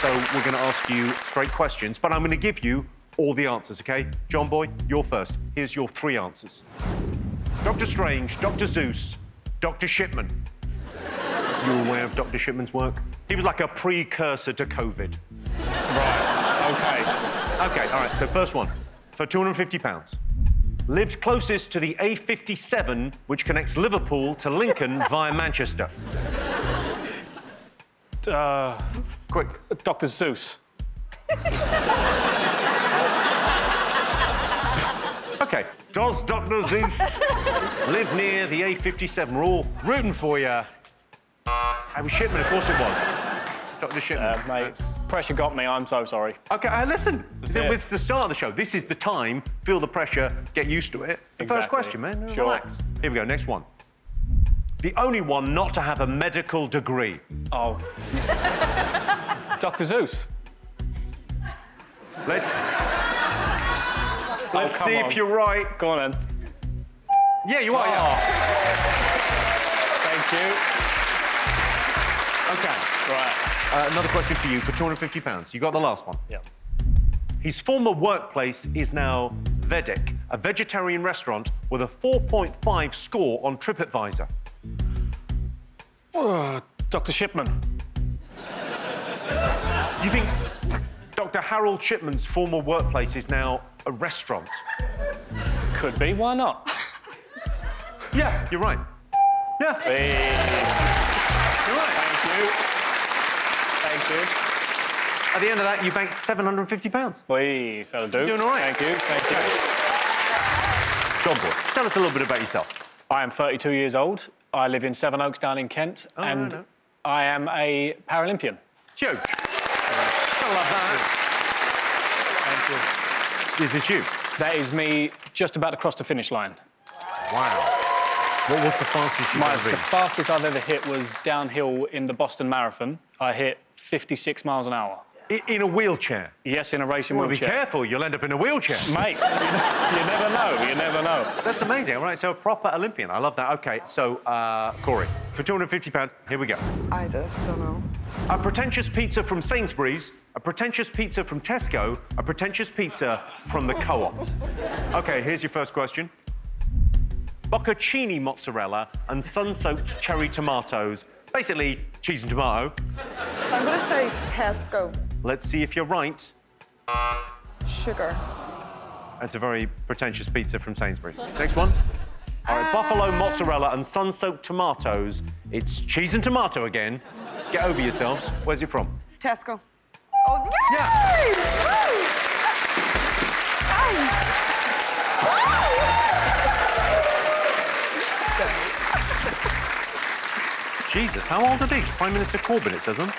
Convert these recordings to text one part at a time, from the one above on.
so we're going to ask you straight questions, but I'm going to give you all the answers, OK? John Boy, you're first. Here's your 3 answers. Dr. Strange, Dr. Seuss, Dr. Shipman. You're aware of Dr. Shipman's work? He was like a precursor to COVID. Right, OK. OK, all right, so first one. For £250. Lived closest to the A57, which connects Liverpool to Lincoln via Manchester. Quick. Dr. Seuss. OK, does Dr. Seuss live near the A57? We're all rooting for you. It was Shipman, of course it was. Dr. Shipman. Mate, pressure got me, I'm so sorry. OK, listen, it's the start of the show. This is the time. Feel the pressure, get used to it. It's the first question, man. Sure. Relax. Here we go, next one. The only one not to have a medical degree. Oh. Dr. Seuss. Let's see if you're right. Go on, then. Yeah, you are, yeah. Thank you. OK. Right. Another question for you for £250. You got the last one? Yeah. His former workplace is now Vedic, a vegetarian restaurant with a 4.5 score on TripAdvisor. Dr. Shipman. You think Dr. Harold Shipman's former workplace is now a restaurant? Could be, why not? Yeah, you're right. Yeah. Hey. You're right. Thank you. Thank you. At the end of that, you banked £750. Please, that'll do. You're doing all right. Thank you, thank you. John Boy, tell us a little bit about yourself. I am 32 years old. I live in Sevenoaks down in Kent, and I am a Paralympian. Huge. I love that. Thank you. Is this you? That is me just about to cross the finish line. Wow. What was the fastest you've ever been? The fastest I've ever hit was downhill in the Boston Marathon. I hit 56 miles an hour. In a wheelchair? Yes, in a racing Well, wheelchair. be careful, you'll end up in a wheelchair. Mate, you never know, you never know. That's amazing. All right, so a proper Olympian. I love that. OK, so, Corey, for £250, here we go. I just don't know. A pretentious pizza from Sainsbury's, a pretentious pizza from Tesco, a pretentious pizza from the Co-op. OK, here's your first question. Bocconcini mozzarella and sun-soaked cherry tomatoes. Basically, cheese and tomato. I'm going to say Tesco. Let's see if you're right. Sugar. That's a very pretentious pizza from Sainsbury's. Next one. All right, buffalo mozzarella and sun-soaked tomatoes. It's cheese and tomato again. Get over yourselves. Where's it from? Tesco. Oh, yay! Yeah. Woo! Jesus, how old are these? Prime Minister Corbyn, it says them.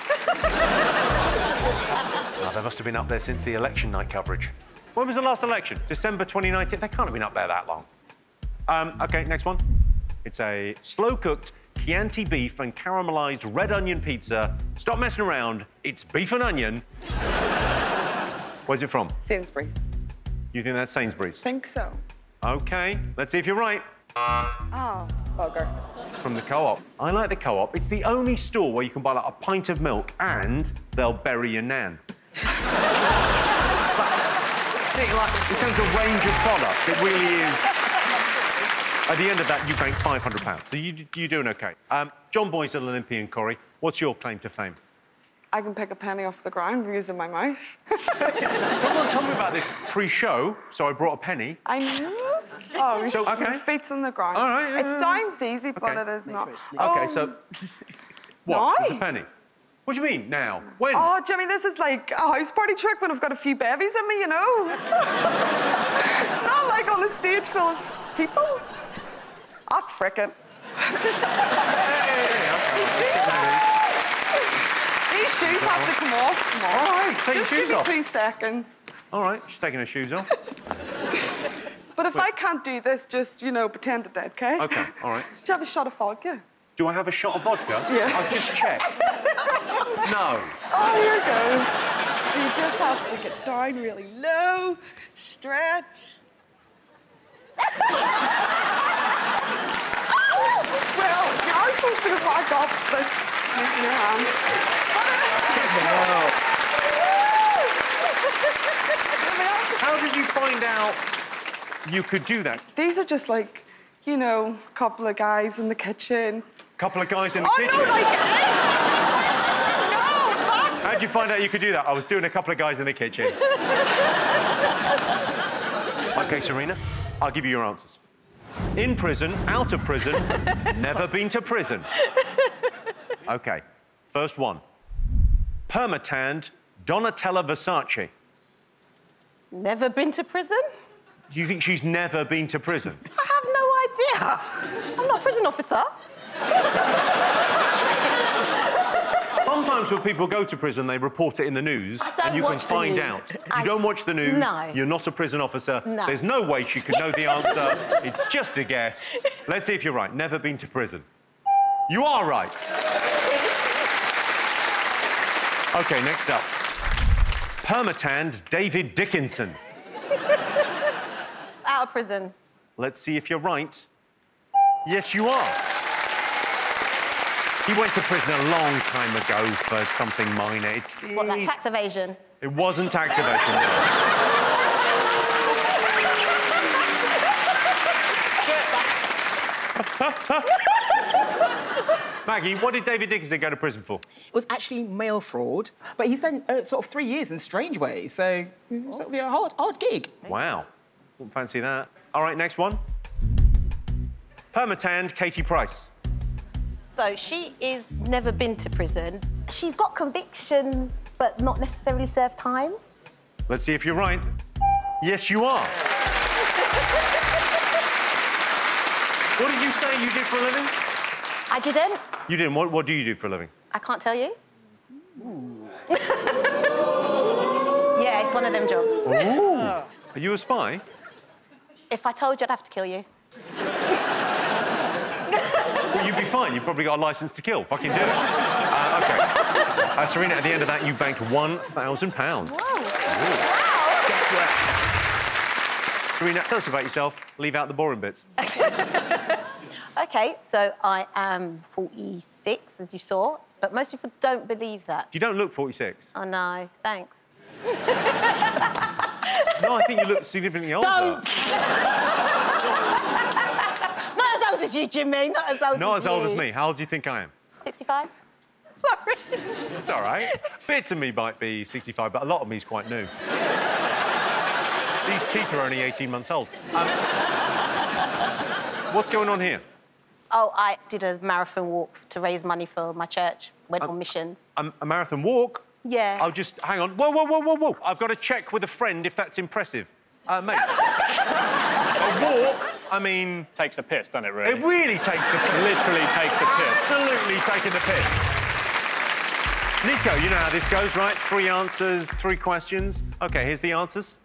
Oh, they must have been up there since the election night coverage. When was the last election? December 2019? They can't have been up there that long. OK, next one. It's a slow-cooked Chianti beef and caramelised red onion pizza. Stop messing around. It's beef and onion. Where's it from? Sainsbury's. You think that's Sainsbury's? Think so. OK, let's see if you're right. Oh, bugger. It's from the Co-op. I like the Co-op. It's the only store where you can buy, like, a pint of milk and they'll bury your nan. But, like, in terms of range of product, it really is... At the end of that, you bank £500. So you're doing OK. John Boy's an Olympian, Corey. What's your claim to fame? I can pick a penny off the ground using my mouth. Someone told me about this pre-show, so I brought a penny. I know. Oh, So, your OK. feet's on the ground. All right. It sounds easy, but OK. it is not. OK, so... What? Why? It's a penny. What do you mean, now? When? Oh, Jimmy, this is like a house party trick when I've got a few babies in me, you know? Not like on a stage full of people. Ah, frickin'. These shoes have to come off. Come on. All right, take your shoes off. Just give me 2 seconds. All right, she's taking her shoes off. But if I can't do this, just, you know, pretend it did, OK? OK, all right. Do you have a shot of vodka? Do I have a shot of vodka? Yeah. I'll just check. No. Oh, here it goes. So you just have to get down really low, stretch. Well, you are supposed to back up, but using your hand. How did you find out you could do that? These are just like, you know, a couple of guys in the kitchen. Couple of guys in the kitchen? Oh, no, like... How did you find out you could do that? I was doing a couple of guys in the kitchen. OK, Serena, I'll give you your answers. In prison, out of prison, never been to prison. OK, first one. Permatanned Donatella Versace. Never been to prison? Do you think she's never been to prison? I have no idea. I'm not a prison officer. Sometimes when people go to prison, they report it in the news, and you can find out. You don't watch the news. No. You're not a prison officer. No. There's no way she could know the answer. It's just a guess. Let's see if you're right. Never been to prison. You are right. OK, next up. Permatanned David Dickinson. Out of prison. Let's see if you're right. Yes, you are. He went to prison a long time ago for something minor. What, like tax evasion? It wasn't tax evasion, no. Maggie, what did David Dickinson go to prison for? It was actually mail fraud, but he spent sort of 3 years in strange ways, so it'll be a hard gig. Wow. Wouldn't fancy that. All right, next one. Permatanned Katie Price. So she is never been to prison. She's got convictions, but not necessarily served time. Let's see if you're right. Yes, you are. What did you say you did for a living? I didn't. You didn't. What do you do for a living? I can't tell you. Yeah, it's one of them jobs. Ooh. Are you a spy? If I told you, I'd have to kill you. Well, you'd be fine. You've probably got a licence to kill. Fucking do it. OK. Serena, at the end of that, you banked £1,000. Wow. Serena, tell us about yourself. Leave out the boring bits. OK, so I am 46, as you saw, but most people don't believe that. You don't look 46. Oh, no, thanks. No, I think you look significantly older. Don't! Not as old as you, Jimmy, not as old as you. Not as old as me. How old do you think I am? 65? Sorry. It's all right. Bits of me might be 65, but a lot of me is quite new. These teeth are only 18 months old. What's going on here? Oh, I did a marathon walk to raise money for my church. Went on missions. A marathon walk? Yeah. I'll just... Hang on. Whoa, whoa, whoa, whoa, whoa. I've got to check with a friend if that's impressive. Mate. A walk, I mean... Takes the piss, doesn't it, really? It really takes the piss. Literally takes the piss. Absolutely taking the piss. Nico, you know how this goes, right? 3 answers, 3 questions. OK, here's the answers.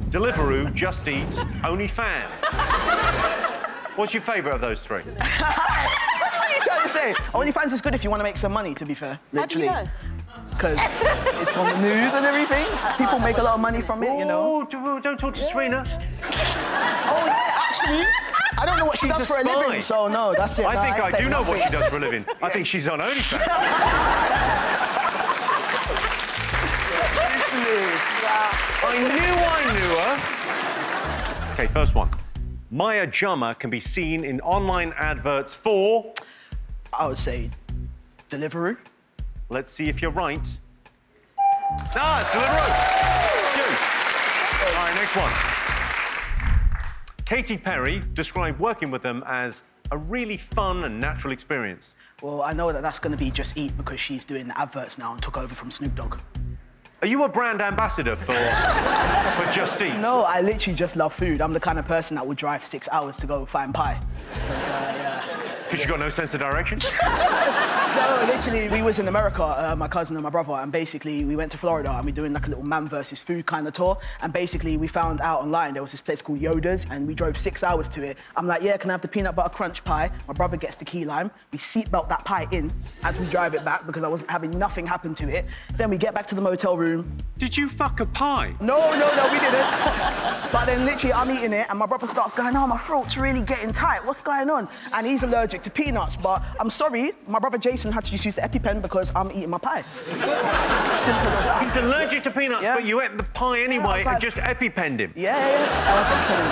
Deliveroo, Just Eat, OnlyFans. What's your favourite of those 3? What are you trying to say? OnlyFans is good if you want to make some money, to be fair. Literally. How do you know? Because it's on the news and everything. People make a lot of money from it, you know. Oh, don't talk to Serena. Oh, yeah, actually, I don't know what she does for a spy. living, so no, that's it. I think I do know what she does for a living. I think she's on OnlyFans. I knew her. OK, first one. Maya Jama can be seen in online adverts for... I would say Deliveroo. Let's see if you're right. Ah, it's Deliveroo. Good. All right, next one. Katy Perry described working with them as a really fun and natural experience. Well, I know that that's going to be Just Eat because she's doing the adverts now and took over from Snoop Dogg. Are you a brand ambassador for Just Eat? No, I literally just love food. I'm the kind of person that would drive 6 hours to go find pie. Because you got no sense of direction? No, literally, we was in America, my cousin and my brother, and basically we went to Florida and we're doing like a little man versus food kind of tour. And basically we found out online there was this place called Yoda's and we drove 6 hours to it. I'm like, yeah, can I have the peanut butter crunch pie? My brother gets the key lime. We seatbelt that pie in as we drive it back because I wasn't having nothing happen to it. Then we get back to the motel room. Did you fuck a pie? No, we didn't. But then literally I'm eating it and my brother starts going, oh, my throat's really getting tight. What's going on? And he's allergic to peanuts, but I'm sorry, my brother Jason peanuts and had to just use the EpiPen because I'm eating my pie. Simple as that. He's allergic to peanuts, but you ate the pie anyway and just EpiPenned him. Yeah. I went to EpiPen.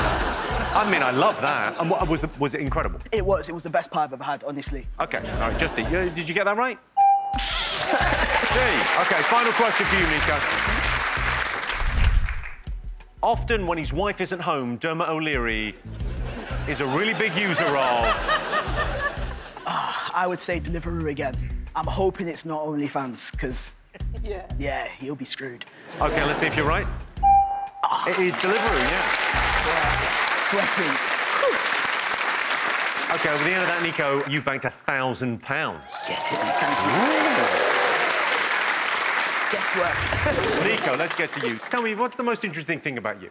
I mean, I love that. And what, was it incredible? It was the best pie I've ever had, honestly. OK, all right, Justy, did you get that right? OK, final question for you, Nico. Often when his wife isn't home, Dermot O'Leary is a really big user of... I would say Deliveroo again. I'm hoping it's not OnlyFans, because... Yeah, he'll be screwed. OK, let's see if you're right. It is Deliveroo, yeah. Sweating. OK, well, at the end of that, Nico, you've banked £1,000. Get it, thank you. Guess what? Nico, let's get to you. Tell me, what's the most interesting thing about you?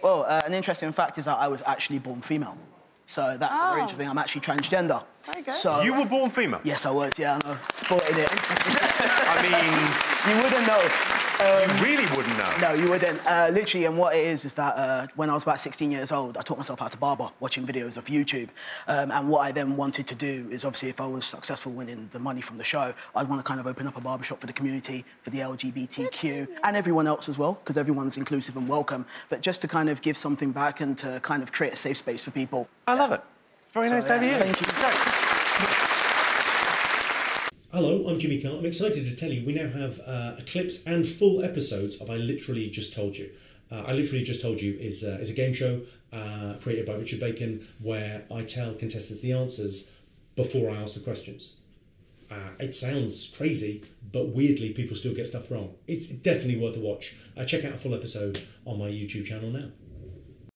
Well, an interesting fact is that I was actually born female. So that's a very interesting thing. I'm actually transgender. There you go. So, You were born female? yes, I was, yeah, I know. Sported it. I mean... You wouldn't know. You really wouldn't know. No, you wouldn't. Literally, and what it is that when I was about 16 years old, I taught myself how to barber, watching videos of YouTube. And what I then wanted to do is, obviously, if I was successful winning the money from the show, I'd want to kind of open up a barbershop for the community, for the LGBTQ, and everyone else as well, because everyone's inclusive and welcome. But just to kind of give something back and to kind of create a safe space for people. I love it. Very nice to have you here. Thank you. Hello, I'm Jimmy Carr. I'm excited to tell you we now have clips and full episodes of I Literally Just Told You. I Literally Just Told You is a game show created by Richard Bacon where I tell contestants the answers before I ask the questions. It sounds crazy, but weirdly people still get stuff wrong. It's definitely worth a watch. Check out a full episode on my YouTube channel now.